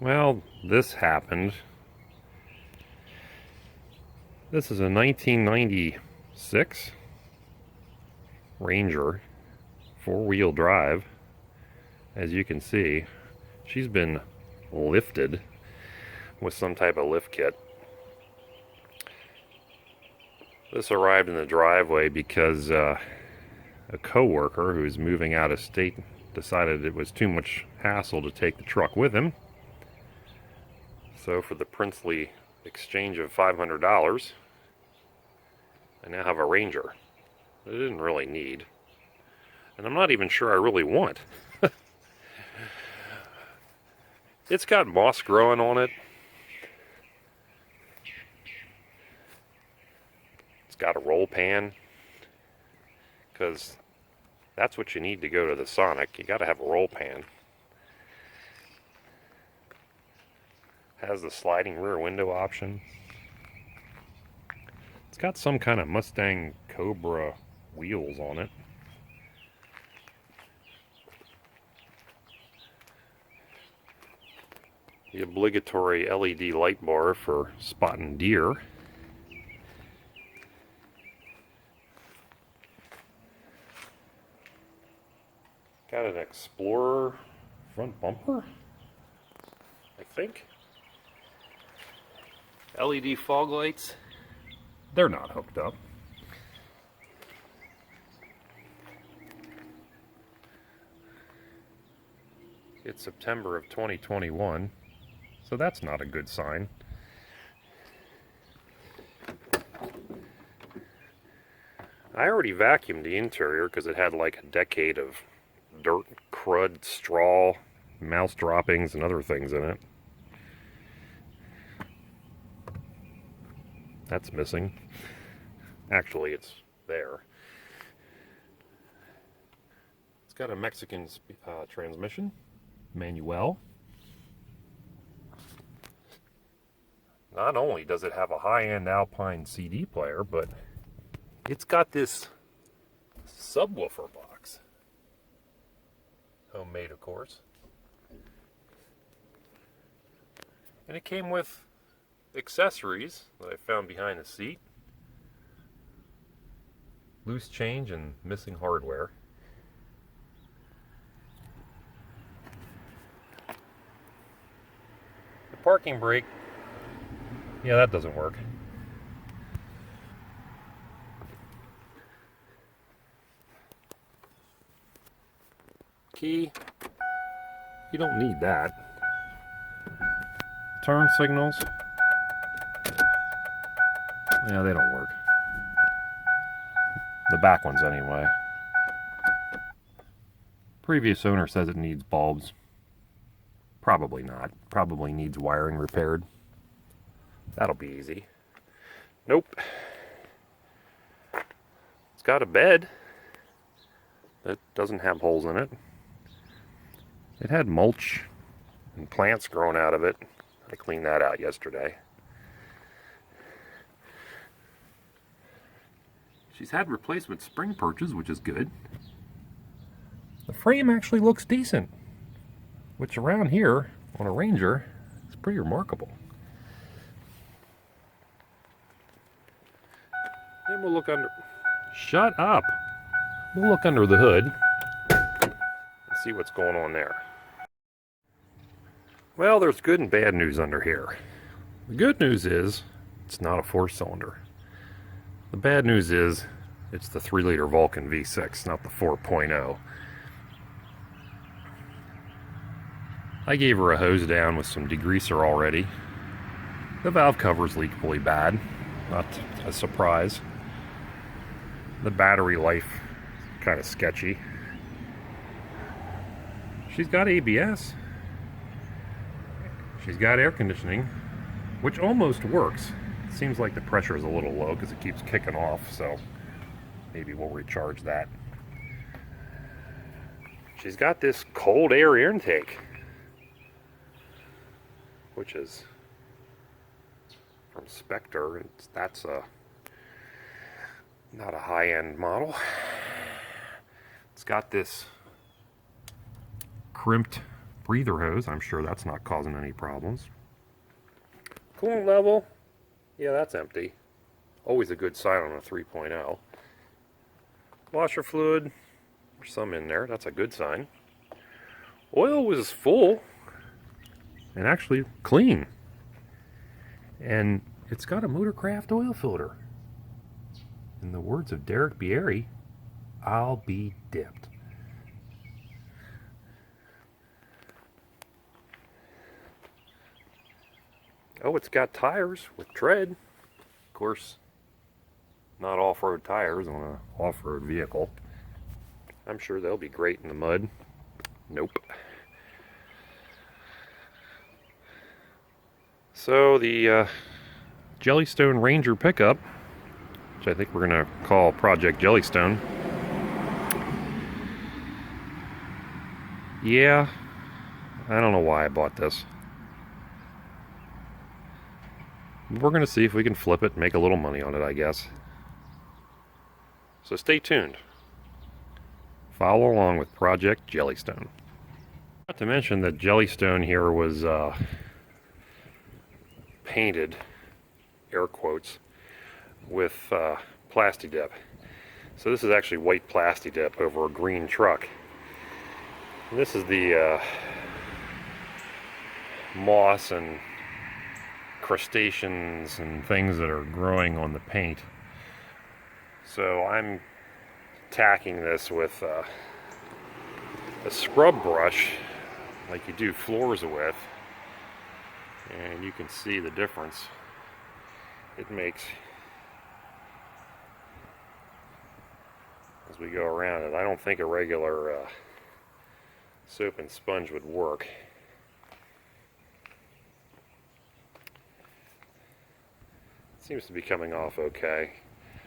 Well, this happened. This is a 1996 Ranger, four-wheel drive. As you can see, she's been lifted with some type of lift kit. This arrived in the driveway because a co-worker who's moving out of state decided it was too much hassle to take the truck with him. So for the princely exchange of $500, I now have a Ranger that I didn't really need. And I'm not even sure I really want. It's got moss growing on it. It's got a roll pan, because that's what you need to go to the Sonic. You got to have a roll pan. Has the sliding rear window option. It's got some kind of Mustang Cobra wheels on it. The obligatory LED light bar for spotting deer. Got an Explorer front bumper, I think. LED fog lights. They're not hooked up. It's September of 2021, so that's not a good sign. I already vacuumed the interior because it had like a decade of dirt, crud, straw, mouse droppings, and other things in it. That's missing. Actually, it's there. It's got a Mexican transmission, manual. Not only does it have a high-end Alpine CD player, but it's got this subwoofer box. Homemade, of course. And it came with accessories that I found behind the seat. Loose change and missing hardware. The parking brake, yeah, that doesn't work. Key, you don't need that. Turn signals, yeah, they don't work. The back ones anyway. Previous owner says it needs bulbs. Probably not. Probably needs wiring repaired. That'll be easy. Nope. It's got a bed that doesn't have holes in it. It had mulch and plants growing out of it. I cleaned that out yesterday. She's had replacement spring perches, which is good. The frame actually looks decent, which around here on a Ranger is pretty remarkable. And we'll look under. Shut up! We'll look under the hood and see what's going on there. Well, there's good and bad news under here. The good news is it's not a four-cylinder. The bad news is it's the 3-liter Vulcan V6, not the 4.0. I gave her a hose down with some degreaser already. The valve covers leak really bad, not a surprise. The battery life kind of sketchy. She's got ABS. She's got air conditioning, which almost works. It seems like the pressure is a little low because it keeps kicking off, so maybe we'll recharge that. She's got this cold air intake, which is from Spectre. That's not a high-end model. It's got this crimped breather hose. I'm sure that's not causing any problems. Coolant level, yeah, that's empty. Always a good sign on a 3.0. Washer fluid, there's some in there. That's a good sign. Oil was full and actually clean. And it's got a Motorcraft oil filter. In the words of Derek Bieri, I'll be dipped. Oh, it's got tires with tread. Of course, not off-road tires on an off-road vehicle. I'm sure they'll be great in the mud. Nope. So the Jellystone Ranger pickup, which I think we're going to call Project Jellystone. Yeah, I don't know why I bought this. We're going to see if we can flip it and make a little money on it, I guess. So stay tuned. Follow along with Project Jellystone. Not to mention that Jellystone here was painted, air quotes, with plasti dip. So this is actually white plasti dip over a green truck. And this is the moss and crustaceans and things that are growing on the paint. So I'm tacking this with a scrub brush like you do floors with, and you can see the difference it makes as we go around it. I don't think a regular soap and sponge would work. It seems to be coming off okay.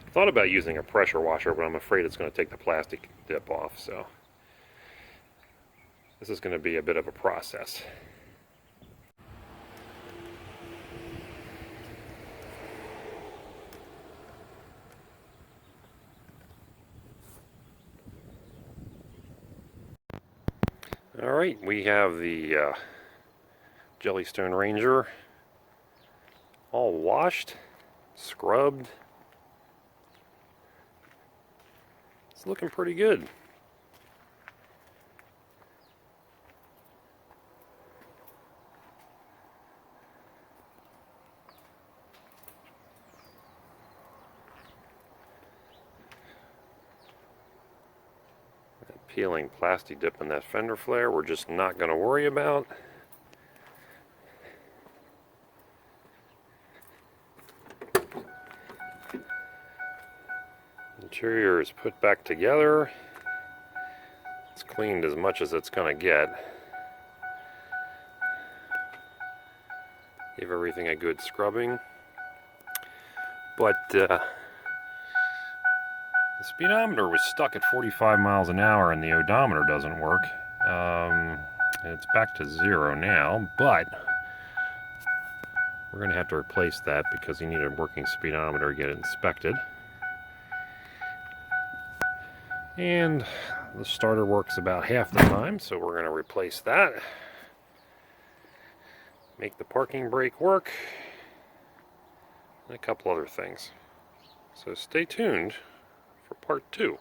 I thought about using a pressure washer, but I'm afraid it's going to take the plastic dip off, so this is going to be a bit of a process. Alright, we have the Jellystone Ranger all washed, scrubbed. It's looking pretty good. That peeling plasti dip in that fender flare we're just not going to worry about. Interior is put back together. It's cleaned as much as it's going to get. Give everything a good scrubbing. But the speedometer was stuck at 45 miles an hour and the odometer doesn't work. It's back to 0 now, but we're going to have to replace that because you need a working speedometer to get it inspected. And the starter works about half the time, so we're going to replace that. Make the parking brake work, and a couple other things. So stay tuned for part 2.